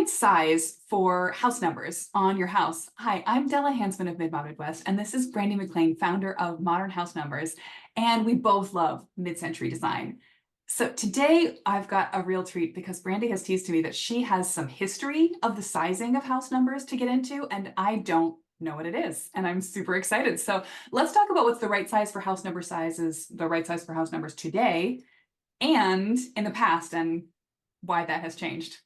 right size for house numbers on your house? Hi, I'm Della Hansmann of Mid Mod Midwest, and this is Brandy McLean, founder of Modern House Numbers, and we both love mid-century design. So today I've got a real treat because Brandy has teased to me that she has some history of the sizing of house numbers to get into, and I don't know what it is, and I'm super excited. So let's talk about what's the right size for house number sizes, the right size for house numbers today, and in the past, and why that has changed.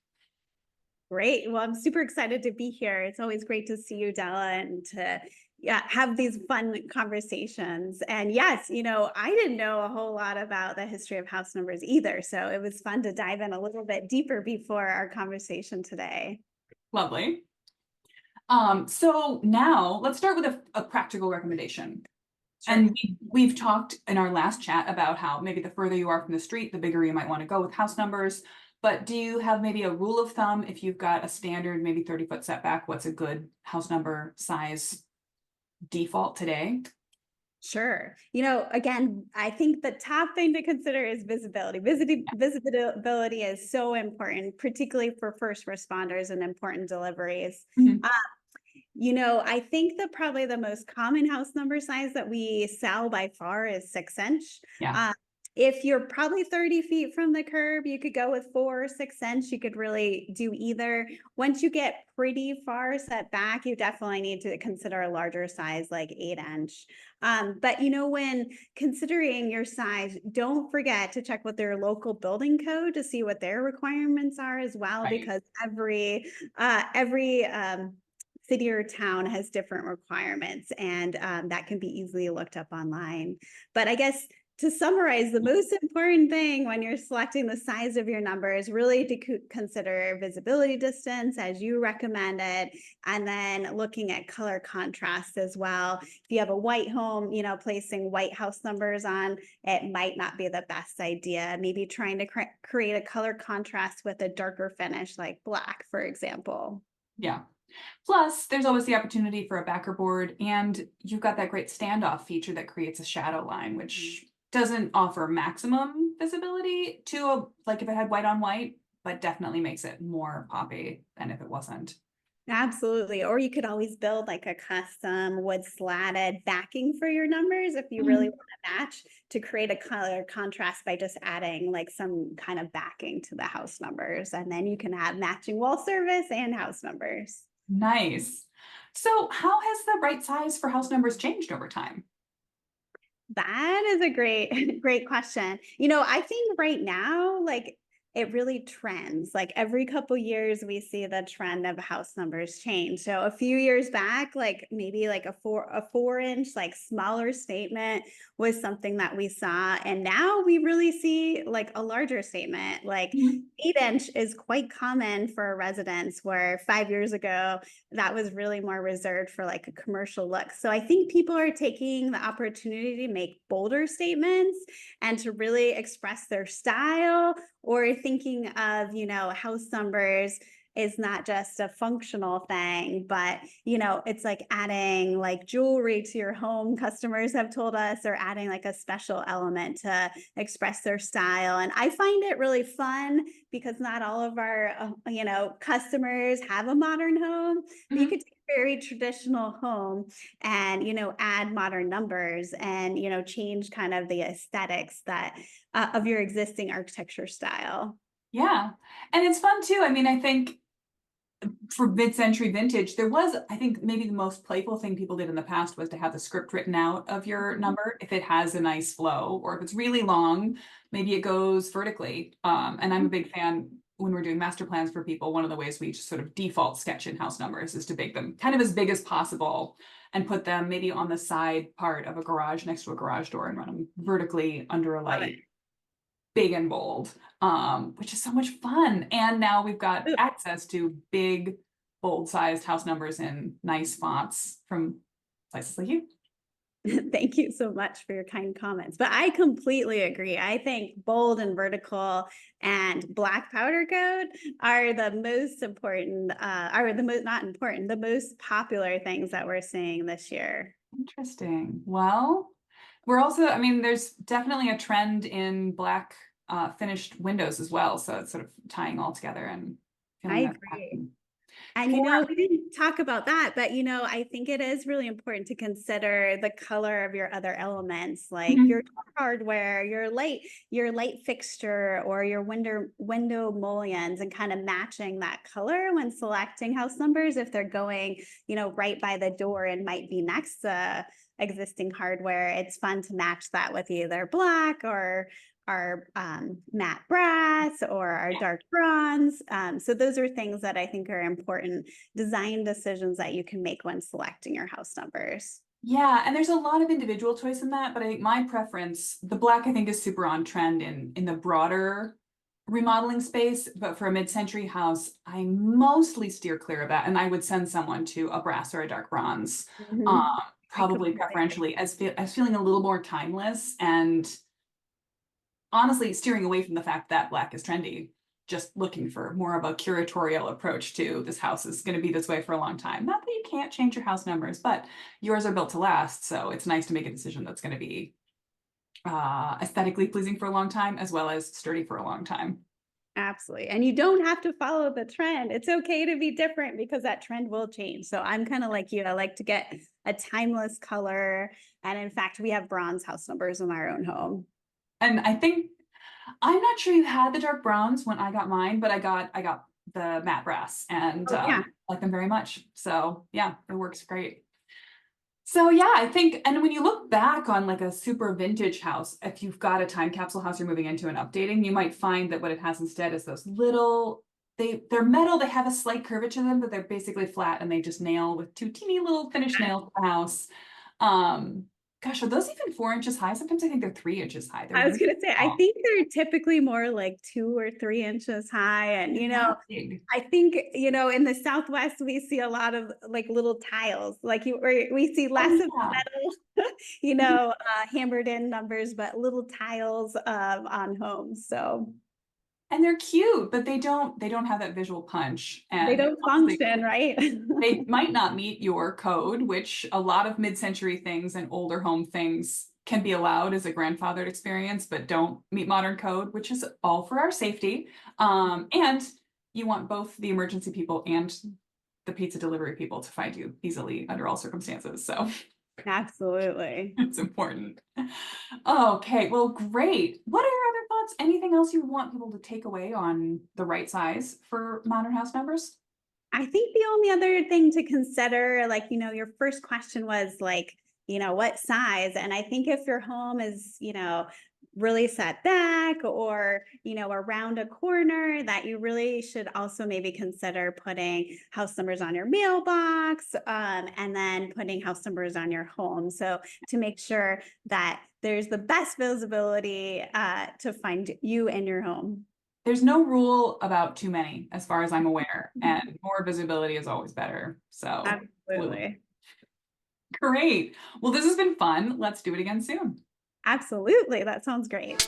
Great. Well, I'm super excited to be here. It's always great to see you, Della, and to have these fun conversations. And yes, I didn't know a whole lot about the history of house numbers either. So it was fun to dive in a little bit deeper before our conversation today. Lovely. So now let's start with a practical recommendation. Sure. And we've talked in our last chat about how maybe the further you are from the street, the bigger you might want to go with house numbers. But do you have maybe a rule of thumb if you've got a standard, maybe 30-foot setback, what's a good house number size default today? Sure. Again, I think the top thing to consider is visibility. Visibility is so important, particularly for first responders and important deliveries. Mhm. I think that probably the most common house number size that we sell by far is 6-inch. Yeah, If you're probably 30 feet from the curb, you could go with 4 or 6-inch. You could really do either. Once you get pretty far set back, you definitely need to consider a larger size like 8-inch. But when considering your size, don't forget to check with their local building code to see what their requirements are as well, right. because every city or town has different requirements, and that can be easily looked up online. But I guess to summarize, the most important thing when you're selecting the size of your number is really to consider visibility distance as you recommended, and then looking at color contrast as well. If you have a white home, placing white house numbers on it might not be the best idea. Maybe trying to create a color contrast with a darker finish like black, for example. Yeah. Plus, there's always the opportunity for a backer board, and you've got that great standoff feature that creates a shadow line, which doesn't offer maximum visibility like if it had white on white, but definitely makes it more poppy than if it wasn't. Absolutely. Or you could always build like a custom wood slatted backing for your numbers if you really want to match, to create a color contrast by just adding like some kind of backing to the house numbers. And then you can have matching wall service and house numbers. Nice. So how has the right size for house numbers changed over time? That is a great, great question. I think right now, like it really trends. Like every couple years, we see the trend of house numbers change. So a few years back, like maybe like a 4-inch, like smaller statement was something that we saw, and now we really see like a larger statement. Like Mhm. 8-inch is quite common for a residence, where 5 years ago that was really more reserved for like a commercial look. So I think people are taking the opportunity to make bolder statements and to really express their style, or thinking of, house numbers is not just a functional thing, but, it's like adding like jewelry to your home, customers have told us, or adding like a special element to express their style. And I find it really fun because not all of our, customers have a modern home. But you Mhm. could take a very traditional home and, add modern numbers and, change kind of the aesthetics that of your existing architecture style. Yeah. And it's fun too. I mean, I think for mid-century vintage, there was, I think maybe the most playful thing people did in the past was to have the script written out of your number if it has a nice flow, or if it's really long, maybe it goes vertically. And I'm a big fan when we're doing master plans for people. One of the ways we just sort of default sketch in house numbers is to make them kind of as big as possible and put them maybe on the side part of a garage next to a garage door and run them vertically under a Love it. light, big and bold, which is so much fun. And now we've got access to big, bold sized house numbers in nice fonts from places like you. Thank you so much for your kind comments. But I completely agree. I think bold and vertical and black powder coat are the most important, are the most, not important, the most popular things that we're seeing this year. Interesting. Well, we're also, I mean, there's definitely a trend in black finished windows as well. So it's sort of tying all together and I feeling that's agree. happening. And For we didn't talk about that, but I think it is really important to consider the color of your other elements, like your Mhm. door hardware, your light fixture, or your window mullions, and kind of matching that color when selecting house numbers if they're going, right by the door and might be next to existing hardware. It's fun to match that with either black or our matte brass or our dark bronze. So those are things that I think are important design decisions that you can make when selecting your house numbers. Yeah, and there's a lot of individual choice in that, but I think my preference, the black I think is super on trend in the broader remodeling space, but for a mid-century house, I mostly steer clear of that, and I would send someone to a brass or a dark bronze, um, Mhm. I probably completely agree. preferentially as feeling a little more timeless and honestly steering away from the fact that black is trendy, just looking for more of a curatorial approach to this house is going to be this way for a long time. Not that you can't change your house numbers, but yours are built to last. So it's nice to make a decision that's going to be aesthetically pleasing for a long time, as well as sturdy for a long time. Absolutely. And you don't have to follow the trend. It's okay to be different because that trend will change. So I'm kind of like you. I like to get a timeless color. And in fact, we have bronze house numbers in our own home. And I think I'm not sure you had the dark browns when I got mine, but I got the matte brass and Oh, yeah. like them very much. So yeah, it works great. So yeah, I think, and when you look back on like a super vintage house, if you've got a time capsule house you're moving into and updating, you might find that what it has instead is those little, they're metal, they have a slight curvature to them, but they're basically flat and they just nail with two teeny little finished nails to the house. Um, Gosh, are those even 4 inches high? Sometimes I think they're 3 inches high. They're I was really gonna say, I small. think they're typically more like 2 or 3 inches high. And, They're not big. I think, in the Southwest, we see a lot of like little tiles, like we see Oh less of yeah. metal, hammered in numbers, but little tiles on homes. So And they're cute, but they don't have that visual punch. they And don't honestly, function, right? they might not meet your code, which a lot of mid-century things and older home things can be allowed as a grandfathered experience, but don't meet modern code, which is all for our safety. And you want both the emergency people and the pizza delivery people to find you easily under all circumstances. So Absolutely. it's important. Okay, well, great. What are your other thoughts? Anything else you want people to take away on the right size for modern house numbers? I think the only other thing to consider, like, your first question was like, what size? And I think if your home is, really set back or, around a corner, that you really should also maybe consider putting house numbers on your mailbox, and then putting house numbers on your home. So to make sure that there's the best visibility to find you and your home. There's no rule about too many, as far as I'm aware, and more visibility is always better. So, absolutely. Absolutely. Great. Well, this has been fun. Let's do it again soon. Absolutely. That sounds great.